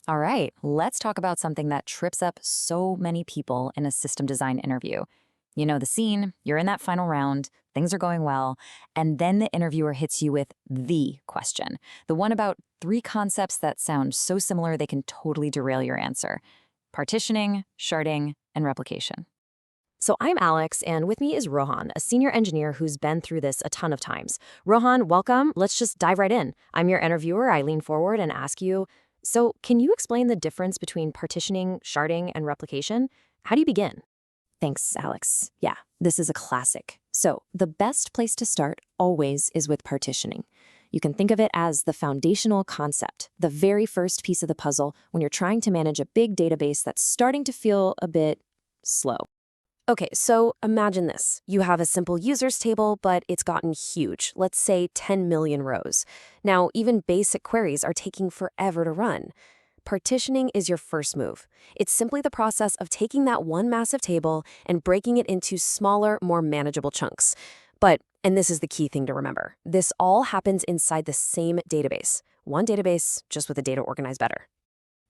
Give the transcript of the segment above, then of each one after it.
All right, let's talk about something that trips up so many people in a system design interview. You know the scene, you're in that final round, things are going well, and then the interviewer hits you with the question, the one about three concepts that sound so similar they can totally derail your answer: partitioning, sharding, and replication. So I'm Alex, and with me is Rohan, a senior engineer who's been through this a ton of times. Rohan, welcome. Let's just dive right in. I'm your interviewer. I lean forward and ask you, so can you explain the difference between partitioning, sharding, and replication? How do you begin? Thanks, Alex. Yeah, this is a classic. So, the best place to start always is with partitioning. You can think of it as the foundational concept, the very first piece of the puzzle when you're trying to manage a big database that's starting to feel a bit slow. Okay, so imagine this. You have a simple users table, but it's gotten huge, let's say 10 million rows. Now, even basic queries are taking forever to run. Partitioning is your first move. It's simply the process of taking that one massive table and breaking it into smaller, more manageable chunks. But, and this is the key thing to remember, this all happens inside the same database. One database, just with the data organized better.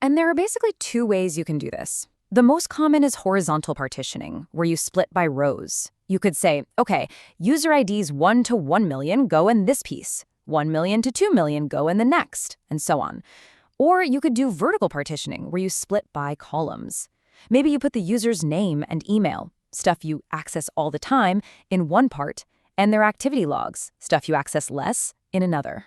And there are basically two ways you can do this. The most common is horizontal partitioning, where you split by rows. You could say, okay, user IDs 1 to 1 million go in this piece, 1 million to 2 million go in the next, and so on. Or you could do vertical partitioning, where you split by columns. Maybe you put the user's name and email, stuff you access all the time, in one part, and their activity logs, stuff you access less, in another.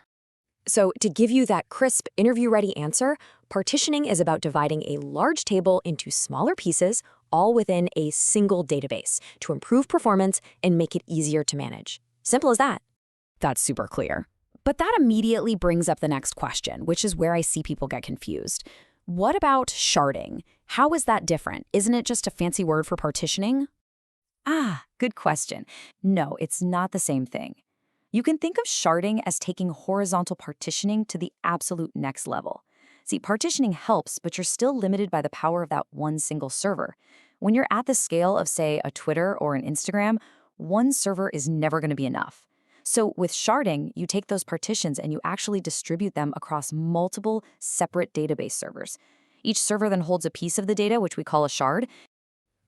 So to give you that crisp, interview-ready answer, partitioning is about dividing a large table into smaller pieces, all within a single database, to improve performance and make it easier to manage. Simple as that. That's super clear. But that immediately brings up the next question, which is where I see people get confused. What about sharding? How is that different? Isn't it just a fancy word for partitioning? Good question. No, it's not the same thing. You can think of sharding as taking horizontal partitioning to the absolute next level. See, partitioning helps, but you're still limited by the power of that one single server. When you're at the scale of, say, a Twitter or an Instagram, one server is never going to be enough. So with sharding, you take those partitions and you actually distribute them across multiple separate database servers. Each server then holds a piece of the data, which we call a shard.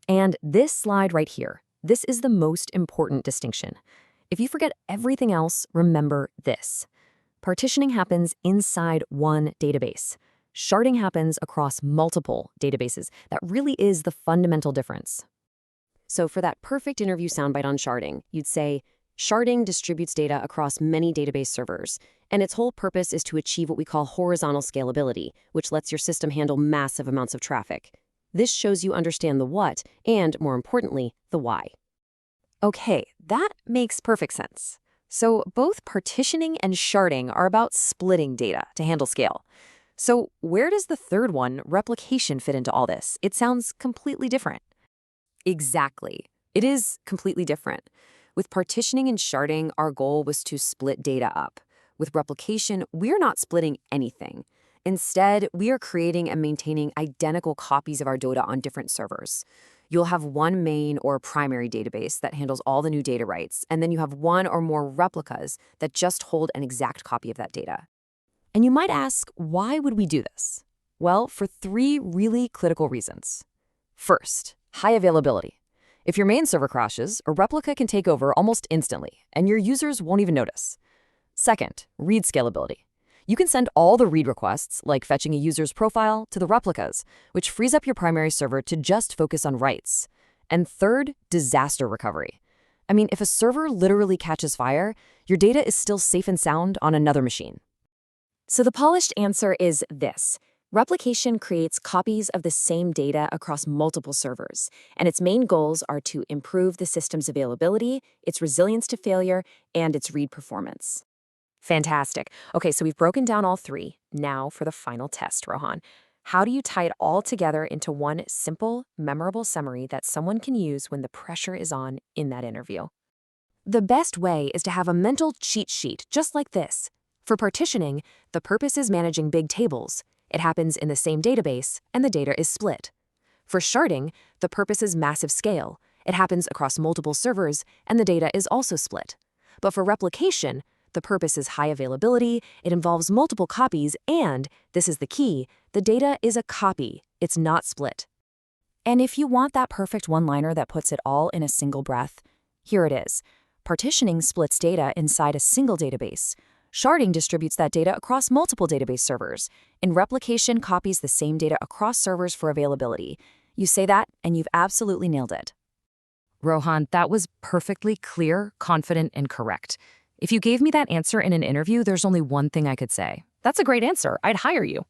And this slide right here, this is the most important distinction. If you forget everything else, remember this. Partitioning happens inside one database. Sharding happens across multiple databases. That really is the fundamental difference. So for that perfect interview soundbite on sharding, you'd say, sharding distributes data across many database servers, and its whole purpose is to achieve what we call horizontal scalability, which lets your system handle massive amounts of traffic. This shows you understand the what, and more importantly, the why. Okay, that makes perfect sense. So both partitioning and sharding are about splitting data to handle scale. So where does the third one, replication, fit into all this? It sounds completely different. Exactly. It is completely different. With partitioning and sharding, our goal was to split data up. With replication, we're not splitting anything. Instead, we are creating and maintaining identical copies of our data on different servers. You'll have one main or primary database that handles all the new data rights, and then you have one or more replicas that just hold an exact copy of that data. And you might ask, why would we do this? Well, for three really critical reasons. First, high availability. If your main server crashes, a replica can take over almost instantly, and your users won't even notice. Second, read scalability. You can send all the read requests, like fetching a user's profile, to the replicas, which frees up your primary server to just focus on writes. And third, disaster recovery. I mean, if a server literally catches fire, your data is still safe and sound on another machine. So the polished answer is this. Replication creates copies of the same data across multiple servers, and its main goals are to improve the system's availability, its resilience to failure, and its read performance. Fantastic. Okay, so we've broken down all three. Now for the final test, Rohan. How do you tie it all together into one simple, memorable summary that someone can use when the pressure is on in that interview? The best way is to have a mental cheat sheet just like this. For partitioning, the purpose is managing big tables. It happens in the same database, and the data is split. For sharding, the purpose is massive scale. It happens across multiple servers, and the data is also split. But for replication, the purpose is high availability, it involves multiple copies, and, this is the key, The data is a copy. It's not split. And if you want that perfect one-liner that puts it all in a single breath, here it is. Partitioning splits data inside a single database. Sharding distributes that data across multiple database servers. And replication copies the same data across servers for availability. You say that, and you've absolutely nailed it. Rohan, that was perfectly clear, confident, and correct. If you gave me that answer in an interview, there's only one thing I could say. That's a great answer. I'd hire you.